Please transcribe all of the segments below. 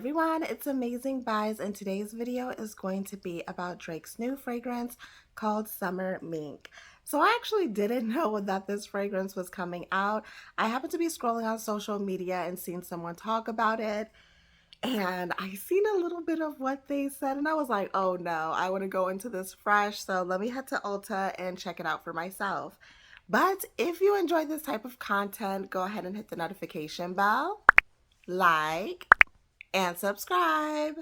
everyone, it's Amazing Buys, and today's video is going to be about Drake's new fragrance called Summer Mink. So I actually didn't know that this fragrance was coming out. I happened to be scrolling on social media and seen someone talk about it, and I seen a little bit of what they said, and I was like, oh no, I want to go into this fresh, so let me head to Ulta and check it out for myself. But if you enjoy this type of content, go ahead and hit the notification bell, like, and subscribe.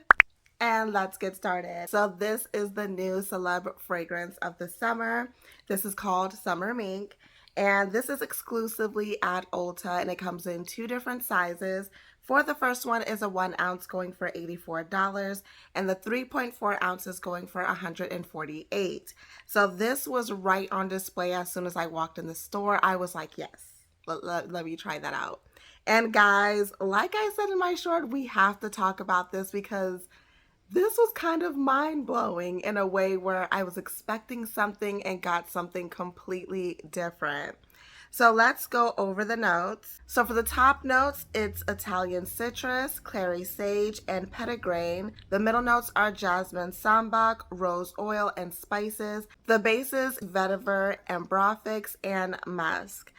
And let's get started. So this is the new celeb fragrance of the summer. This is called Summer Mink, and this is exclusively at Ulta, and it comes in two different sizes. For the first one is a 1 ounce going for $84, and the 3.4 ounces going for $148. So this was right on display as soon as I walked in the store. I was like, yes, let me try that out. And guys, like I said in my short, we have to talk about this because this was kind of mind-blowing in a way where I was expecting something and got something completely different. So let's go over the notes. So for the top notes, it's Italian citrus, clary sage, and petitgrain. The middle notes are jasmine sambac, rose oil, and spices. The bases, vetiver, ambrophix, and musk.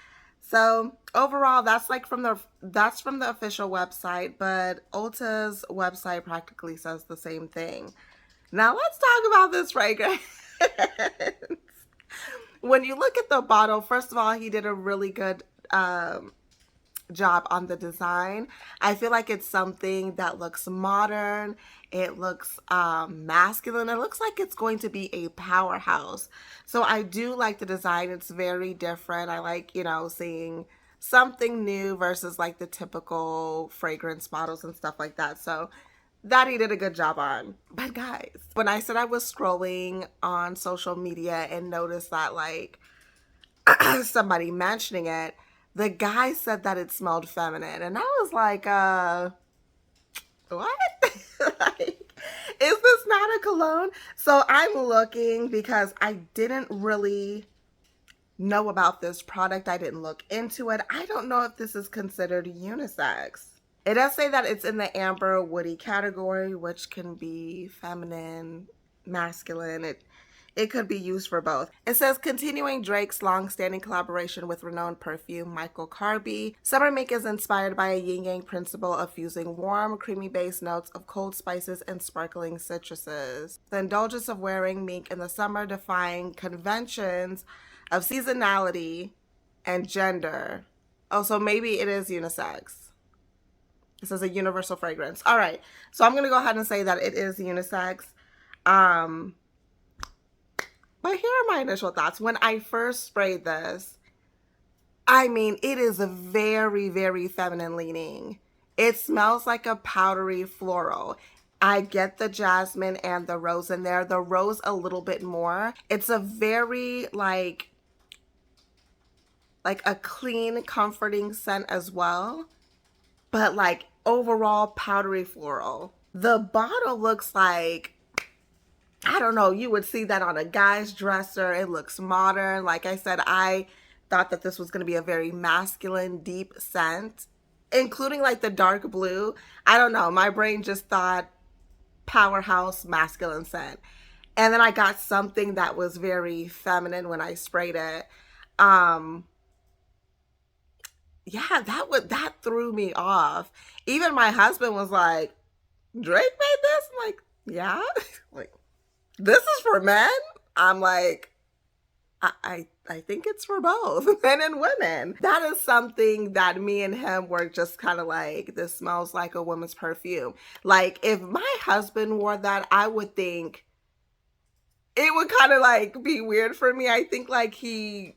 So overall, that's from the official website, but Ulta's website practically says the same thing. Now let's talk about this fragrance. When you look at the bottle, first of all, he did a really good job on the design. I feel like it's something that looks modern. It looks masculine. It looks like it's going to be a powerhouse. So I do like the design. It's very different. I like, seeing something new versus like the typical fragrance bottles and stuff like that. So that he did a good job on. But guys, when I said I was scrolling on social media and noticed that like somebody mentioning it, the guy said that it smelled feminine. And I was like, what? Like, is this not a cologne? So I'm looking because I didn't really know about this product. I didn't look into it. I don't know if this is considered unisex. It does say that it's in the amber woody category, which can be feminine, masculine. It could be used for both. It says, continuing Drake's long-standing collaboration with renowned perfume Michael Carby, Summer Mink is inspired by a yin-yang principle of fusing warm, creamy-based notes of cold spices and sparkling citruses. The indulgence of wearing mink in the summer, defying conventions of seasonality and gender. Oh, so maybe it is unisex. It says a universal fragrance. All right, so I'm going to go ahead and say that it is unisex. But here are my initial thoughts. When I first sprayed this, I mean, it is a very, very feminine leaning. It smells like a powdery floral. I get the jasmine and the rose in there. The rose a little bit more. It's a very like a clean, comforting scent as well. But like overall powdery floral. The bottle looks like, I don't know, you would see that on a guy's dresser. It looks modern. Like I said, I thought that this was going to be a very masculine, deep scent, including like the dark blue. I don't know. My brain just thought powerhouse masculine scent. And then I got something that was very feminine when I sprayed it. Yeah, that threw me off. Even my husband was like, Drake made this? I'm like, yeah. Like, this is for men? I'm like, I think it's for both men and women. That is something that me and him were just kind of like, this smells like a woman's perfume. Like, if my husband wore that, I would think it would kind of like be weird for me. I think like he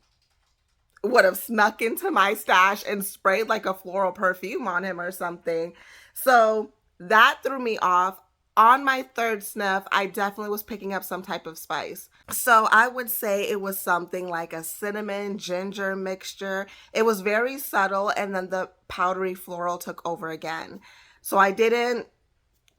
would have snuck into my stash and sprayed like a floral perfume on him or something. So that threw me off. On my third sniff, I definitely was picking up some type of spice. So I would say it was something like a cinnamon ginger mixture. It was very subtle, and then the powdery floral took over again. So I didn't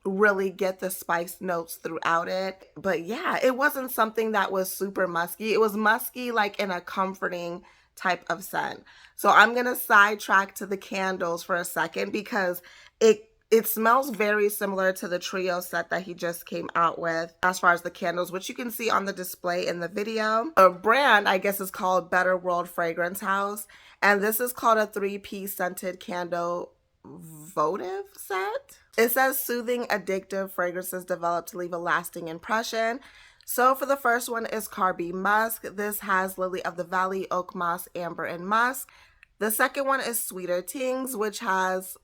really get the spice notes throughout it. But yeah, it wasn't something that was super musky. It was musky like in a comforting type of scent. So I'm going to sidetrack to the candles for a second because it It smells very similar to the trio set that he just came out with as far as the candles, which you can see on the display in the video. A brand, I guess, is called Better World Fragrance House. And this is called a 3-piece scented candle votive set. It says soothing, addictive fragrances developed to leave a lasting impression. So for the first one is Carby Musk. This has Lily of the Valley, Oak Moss, Amber, and Musk. The second one is Sweeter Tings, which has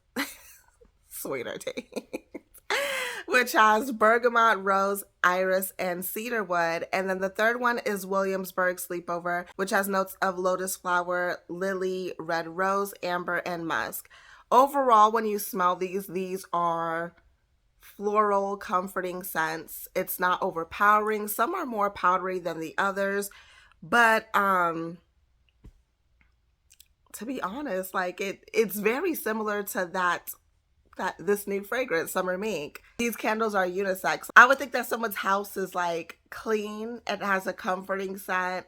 Sweeter Tings, which has bergamot, rose, iris, and cedarwood. And then the third one is Williamsburg Sleepover, which has notes of lotus flower, lily, red rose, amber, and musk. Overall, when you smell these are floral, comforting scents. It's not overpowering. Some are more powdery than the others, but to be honest, like it's very similar to this new fragrance, Summer Mink. These candles are unisex. I would think that someone's house is like clean and has a comforting scent,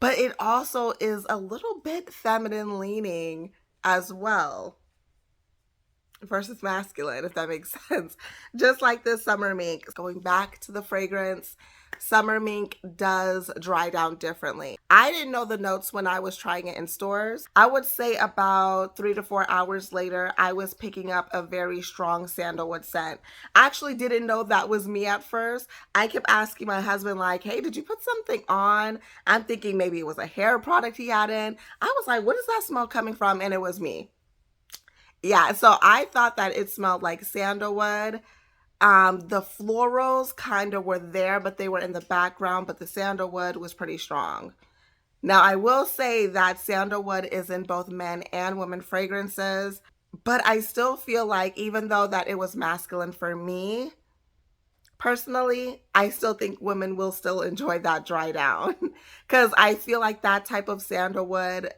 but it also is a little bit feminine leaning as well versus masculine, if that makes sense. Just like this Summer Mink. Going back to the fragrance, Summer Mink does dry down differently. I didn't know the notes when I was trying it in stores. I would say about 3 to 4 hours later, I was picking up a very strong sandalwood scent. I actually didn't know that was me at first. I kept asking my husband like, hey, did you put something on? I'm thinking maybe it was a hair product he had in. I was like, what is that smell coming from? And it was me. Yeah, so I thought that it smelled like sandalwood. The florals kind of were there, but they were in the background, but the sandalwood was pretty strong. Now, I will say that sandalwood is in both men and women fragrances, but I still feel like even though that it was masculine for me, personally, I still think women will still enjoy that dry down because I feel like that type of sandalwood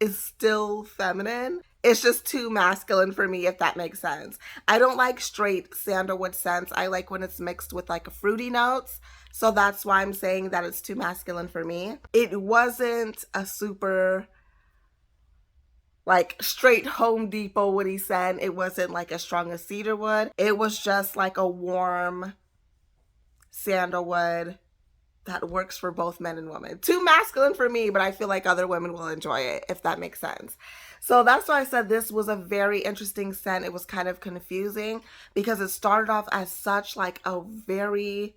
is still feminine. It's just too masculine for me, if that makes sense. I don't like straight sandalwood scents. I like when it's mixed with like a fruity notes. So that's why I'm saying that it's too masculine for me. It wasn't a super like straight Home Depot woody scent. It wasn't like as strong as cedarwood. It was just like a warm sandalwood that works for both men and women. Too masculine for me, but I feel like other women will enjoy it, if that makes sense. So that's why I said this was a very interesting scent. It was kind of confusing because it started off as such like a very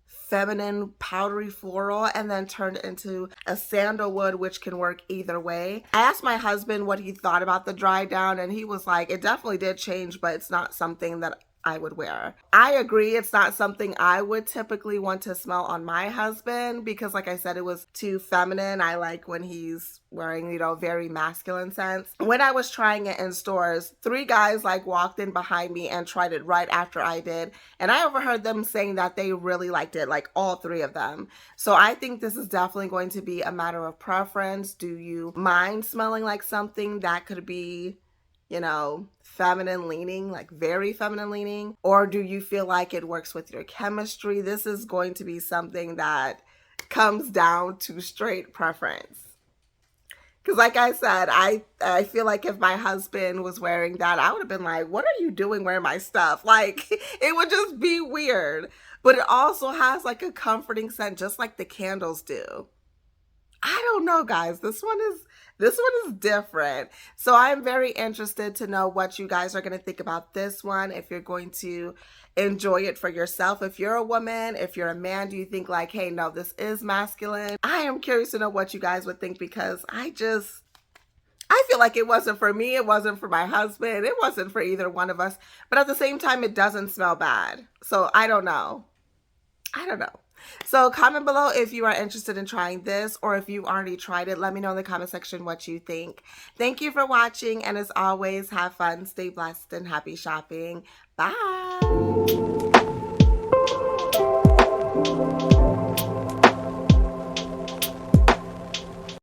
feminine powdery floral and then turned into a sandalwood, which can work either way. I asked my husband what he thought about the dry down and he was like, it definitely did change, but it's not something that I would wear. I agree, it's not something I would typically want to smell on my husband because like I said, it was too feminine. I like when he's wearing, you know, very masculine scents. When I was trying it in stores, 3 guys like walked in behind me and tried it right after I did. And I overheard them saying that they really liked it, like all 3 of them. So I think this is definitely going to be a matter of preference. Do you mind smelling like something that could be, you know, feminine leaning, like very feminine leaning? Or do you feel like it works with your chemistry? This is going to be something that comes down to straight preference. Because like I said, I feel like if my husband was wearing that, I would have been like, what are you doing wearing my stuff? Like, it would just be weird. But it also has like a comforting scent, just like the candles do. I don't know, guys. This one is different. So I'm very interested to know what you guys are going to think about this one. If you're going to enjoy it for yourself. If you're a woman, if you're a man, do you think like, hey, no, this is masculine? I am curious to know what you guys would think because I feel like it wasn't for me. It wasn't for my husband. It wasn't for either one of us. But at the same time, it doesn't smell bad. So I don't know. So comment below if you are interested in trying this or if you already tried it. Let me know in the comment section what you think. Thank you for watching, and as always, have fun, stay blessed, and happy shopping. Bye.